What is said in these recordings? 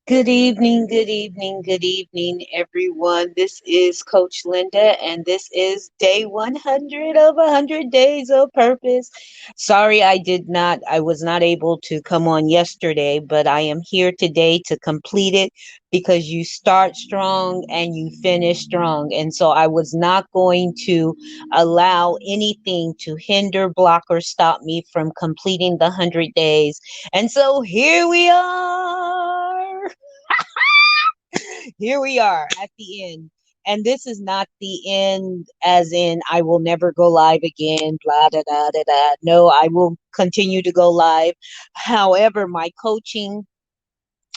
Good evening, good evening, everyone. This is Coach Linda, and this is day 100 of 100 Days of Purpose. Sorry, I was not able to come on yesterday, but I am here today to complete it because you start strong and you finish strong. And so I was not going to allow anything to hinder, block, or stop me from completing the 100 days. And so here we are. Here we are at the end. And this is not the end, as in I will never go live again, blah, da, da, da, da. No, I will continue to go live. However, my coaching,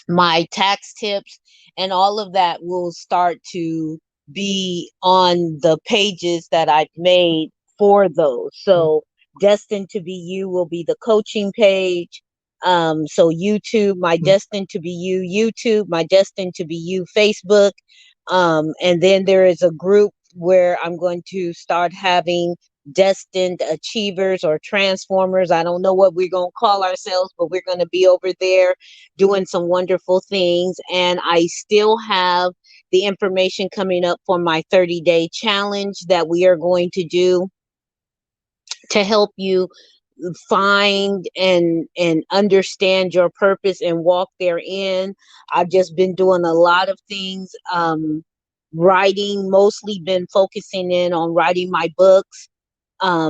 my tax tips, and all of that will start to be on the pages that I've made for those. So, Destined to Be You will be the coaching page. So YouTube, my Destined to Be You YouTube, my Destined to Be You Facebook. And then there is a group where I'm going to start having destined achievers or transformers. I don't know what we're going to call ourselves, but we're going to be over there doing some wonderful things. And I still have the information coming up for my 30-day challenge that we are going to do to help you find and understand your purpose and walk therein. I've just been doing a lot of things, writing, mostly been focusing in on writing my books,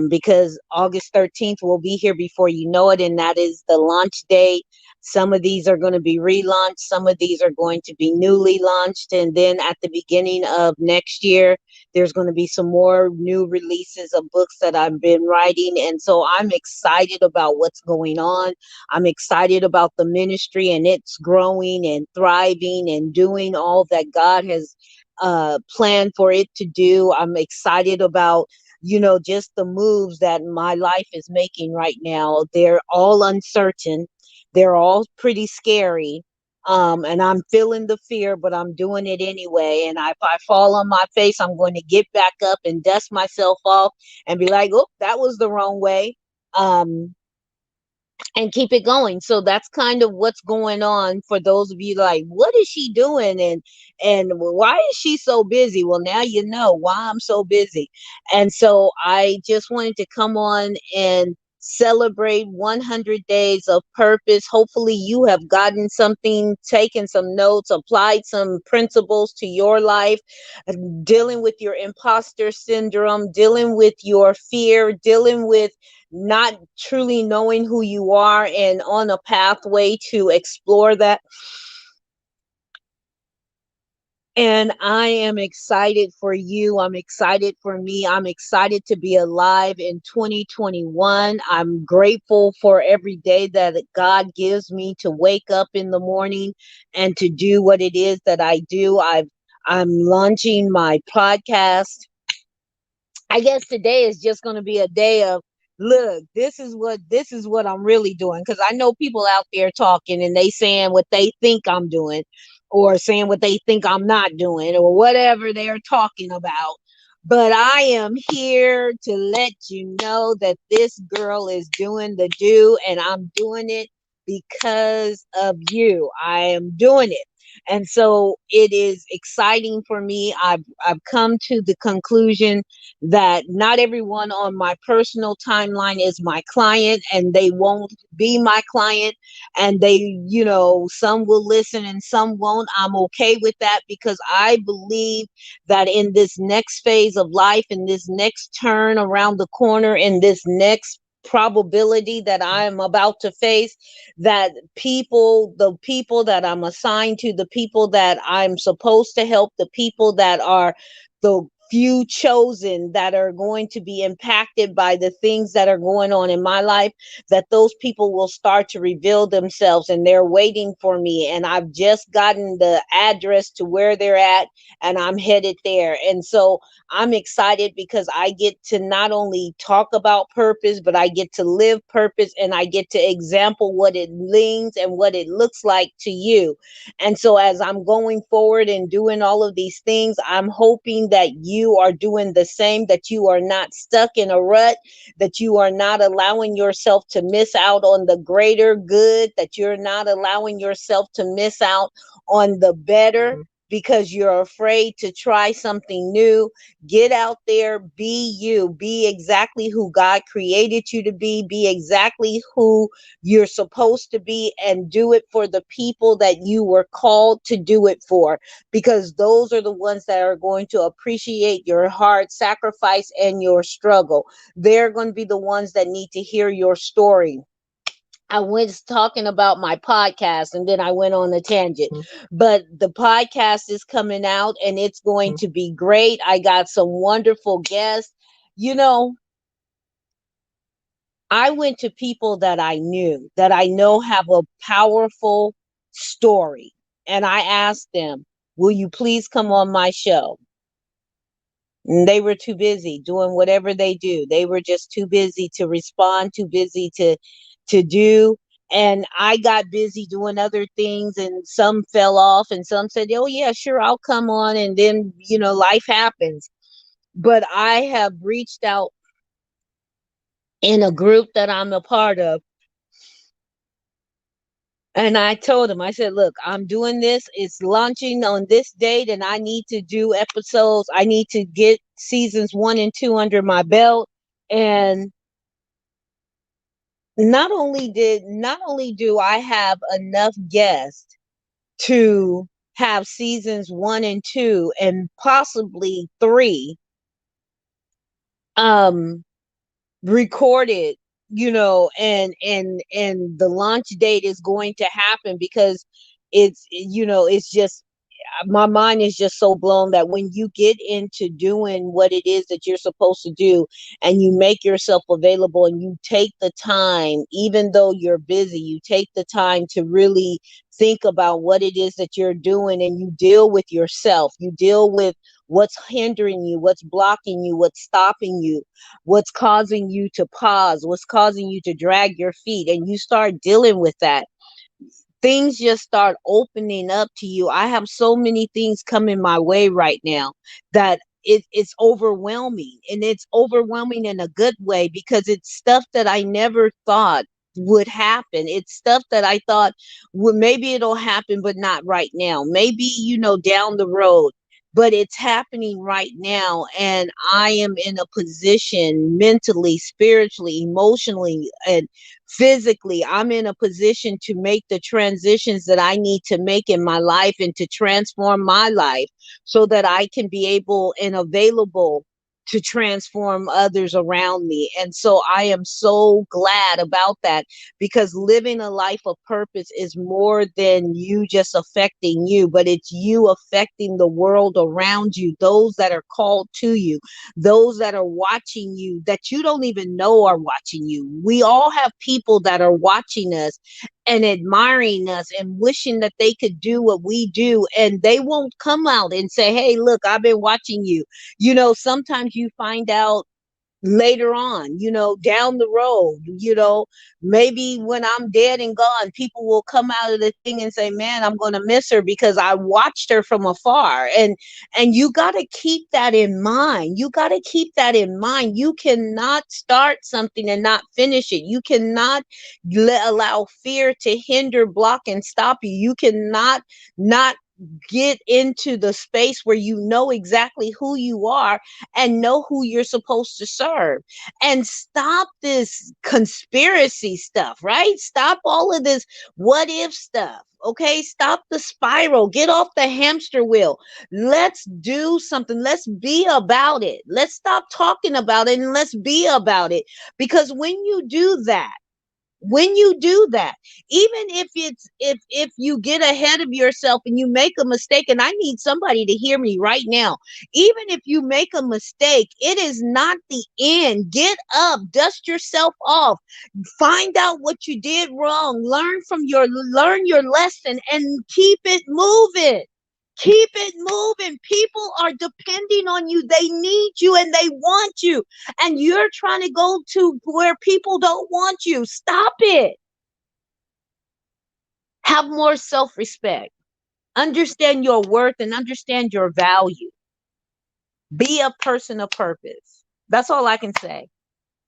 because August 13th will be here before you know it, and that is the launch date. Some of these are going to be relaunched, some of these are going to be newly launched, and then at the beginning of next year, there's going to be some more new releases of books that I've been writing. And so I'm excited about what's going on. I'm excited about the ministry and it's growing and thriving and doing all that God has planned for it to do. I'm excited about just the moves that my life is making right now. They're all uncertain. They're all pretty scary. And I'm feeling the fear, but I'm doing it anyway. And if I fall on my face, I'm going to get back up and dust myself off and be like, oh, that was the wrong way. Um, and keep it going. So that's kind of what's going on for those of you like, what is she doing? And why is she so busy? Well, now you know why I'm so busy. And so I just wanted to come on and celebrate 100 days of purpose. Hopefully you have gotten something, taken some notes, applied some principles to your life, dealing with your imposter syndrome, dealing with your fear, dealing with not truly knowing who you are and on a pathway to explore that. And I am excited for you. I'm excited for me. I'm excited to be alive in 2021. I'm grateful for every day that God gives me to wake up in the morning and to do what it is that I do. I'm launching my podcast. I guess today is just going to be a day of, look, this is what I'm really doing, because I know people out there talking and they saying what they think I'm doing or saying what they think I'm not doing or whatever they're talking about. But I am here to let you know that this girl is doing the do, and I'm doing it because of you. I am doing it. And so it is exciting for me. I've come to the conclusion that not everyone on my personal timeline is my client, and they won't be my client, and some will listen and some won't. I'm okay with that, because I believe that in this next phase of life, in this next turn around the corner, in this next probability that I am about to face, that the people that I'm assigned to, the people that I'm supposed to help, the people that are the few chosen that are going to be impacted by the things that are going on in my life, that those people will start to reveal themselves, and they're waiting for me. And I've just gotten the address to where they're at, and I'm headed there. And so I'm excited because I get to not only talk about purpose, but I get to live purpose, and I get to example what it means and what it looks like to you. And so as I'm going forward and doing all of these things, I'm hoping that you you are doing the same, that you are not stuck in a rut, that you are not allowing yourself to miss out on the greater good, that you're not allowing yourself to miss out on the better because you're afraid to try something new. Get out there, be you, be exactly who God created you to be exactly who you're supposed to be, and do it for the people that you were called to do it for, because those are the ones that are going to appreciate your hard sacrifice and your struggle. They're going to be the ones that need to hear your story. I was talking about my podcast and then I went on a tangent. But the podcast is coming out and it's going to be great. I got some wonderful guests. You know, I went to people that I knew, that I know have a powerful story. And I asked them, will you please come on my show? And they were too busy doing whatever they do. They were just too busy to respond, too busy to do. And I got busy doing other things, and some fell off, and some said, oh yeah, sure, I'll come on. And then, life happens. But I have reached out in a group that I'm a part of. And I told him, I said, look, I'm doing this. It's launching on this date, and I need to do episodes. I need to get seasons 1 and 2 under my belt. And not only do I have enough guests to have seasons 1 and 2 and possibly 3 um recorded, and the launch date is going to happen, because it's just, my mind is just so blown that when you get into doing what it is that you're supposed to do, and you make yourself available, and you take the time, even though you're busy, you take the time to really think about what it is that you're doing, and you deal with yourself, you deal with what's hindering you, what's blocking you, what's stopping you, what's causing you to pause, what's causing you to drag your feet, and you start dealing with that, things just start opening up to you. I have so many things coming my way right now that it's overwhelming, and it's overwhelming in a good way, because it's stuff that I never thought would happen. It's stuff that I thought, well, maybe it'll happen, but not right now. Maybe, down the road. But it's happening right now. And I am in a position mentally, spiritually, emotionally, and physically, I'm in a position to make the transitions that I need to make in my life, and to transform my life, so that I can be able and available to transform others around me. And so I am so glad about that, because living a life of purpose is more than you just affecting you, but it's you affecting the world around you, those that are called to you, those that are watching you, that you don't even know are watching you. We all have people that are watching us and admiring us and wishing that they could do what we do, and they won't come out and say, hey, look, I've been watching you. Sometimes you find out later on, down the road, maybe when I'm dead and gone, people will come out of the thing and say, man, I'm going to miss her because I watched her from afar. And you got to keep that in mind. You got to keep that in mind. You cannot start something and not finish it. You cannot allow fear to hinder, block, and stop you. You cannot not get into the space where you know exactly who you are and know who you're supposed to serve, and stop this conspiracy stuff, right? Stop all of this what if stuff. Okay, stop the spiral, get off the hamster wheel. Let's do something. Let's be about it. Let's stop talking about it and let's be about it. Because when you do that, even if you get ahead of yourself and you make a mistake, and I need somebody to hear me right now, even if you make a mistake, it is not the end. Get up, dust yourself off, find out what you did wrong, learn your lesson, and keep it moving. Keep it moving. People are depending on you. They need you and they want you. And you're trying to go to where people don't want you. Stop it. Have more self-respect. Understand your worth and understand your value. Be a person of purpose. That's all I can say.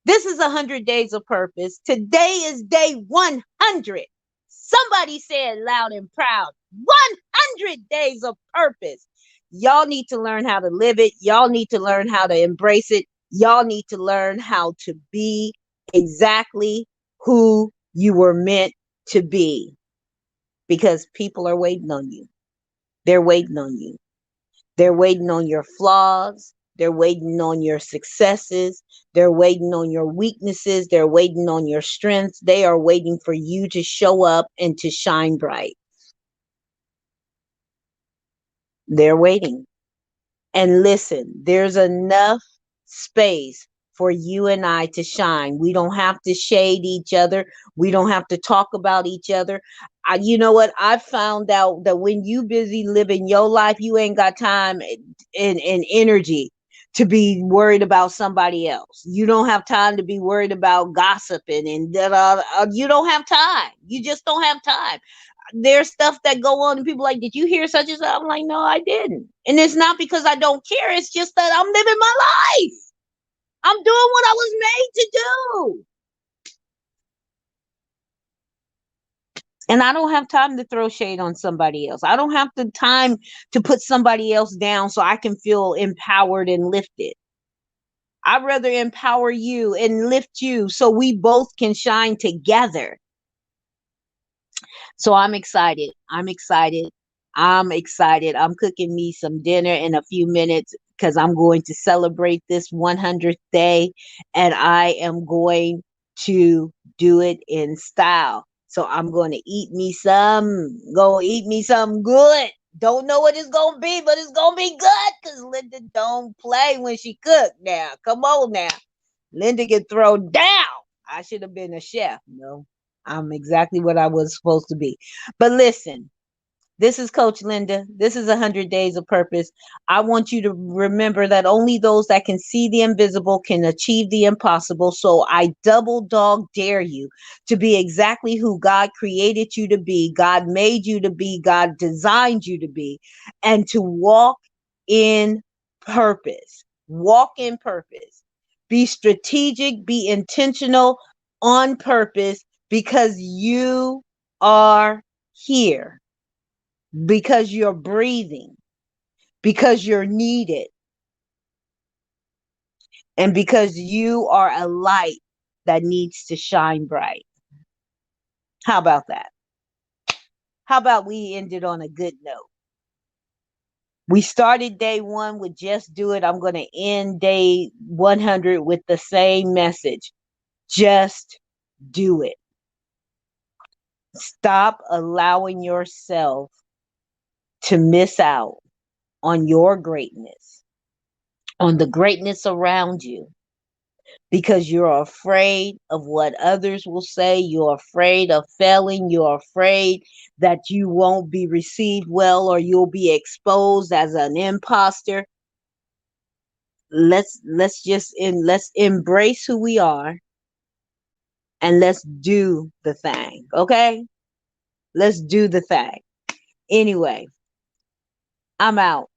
This is 100 days of purpose. Today is day 100. Somebody say it loud and proud. 100 days of purpose. Y'all need to learn how to live it. Y'all need to learn how to embrace it. Y'all need to learn how to be exactly who you were meant to be, because people are waiting on you. They're waiting on you. They're waiting on your flaws. They're waiting on your successes. They're waiting on your weaknesses. They're waiting on your strengths. They are waiting for you to show up and to shine bright. They're waiting. And listen, there's enough space for you and I to shine. We don't have to shade each other. We don't have to talk about each other. You know what? I found out that when you busy living your life, you ain't got time and energy to be worried about somebody else. You don't have time to be worried about gossiping and you don't have time. You just don't have time. There's stuff that go on and people like, did you hear such and such? I'm like, no, I didn't. And it's not because I don't care. It's just that I'm living my life. I'm doing what I was made to do. And I don't have time to throw shade on somebody else. I don't have the time to put somebody else down so I can feel empowered and lifted. I'd rather empower you and lift you so we both can shine together. So I'm excited. I'm excited. I'm excited. I'm cooking me some dinner in a few minutes because I'm going to celebrate this 100th day, and I am going to do it in style. So I'm going to go eat me some good. Don't know what it's going to be, but it's going to be good because Linda don't play when she cook now. Come on now. Linda can throw down. I should have been a chef. No, I'm exactly what I was supposed to be. But listen, this is Coach Linda. This is 100 Days of Purpose. I want you to remember that only those that can see the invisible can achieve the impossible. So I double dog dare you to be exactly who God created you to be, God made you to be, God designed you to be, and to walk in purpose. Walk in purpose. Be strategic, be intentional on purpose, because you are here, because you're breathing, because you're needed, and because you are a light that needs to shine bright. How about that? How about we end it on a good note? We started day 1 with just do it. I'm going to end day 100 with the same message. Just do it. Stop allowing yourself to miss out on your greatness, on the greatness around you, because you're afraid of what others will say. You're afraid of failing. You're afraid that you won't be received well or you'll be exposed as an imposter. Let's embrace who we are and let's do the thing. Okay? Let's do the thing. Anyway, I'm out.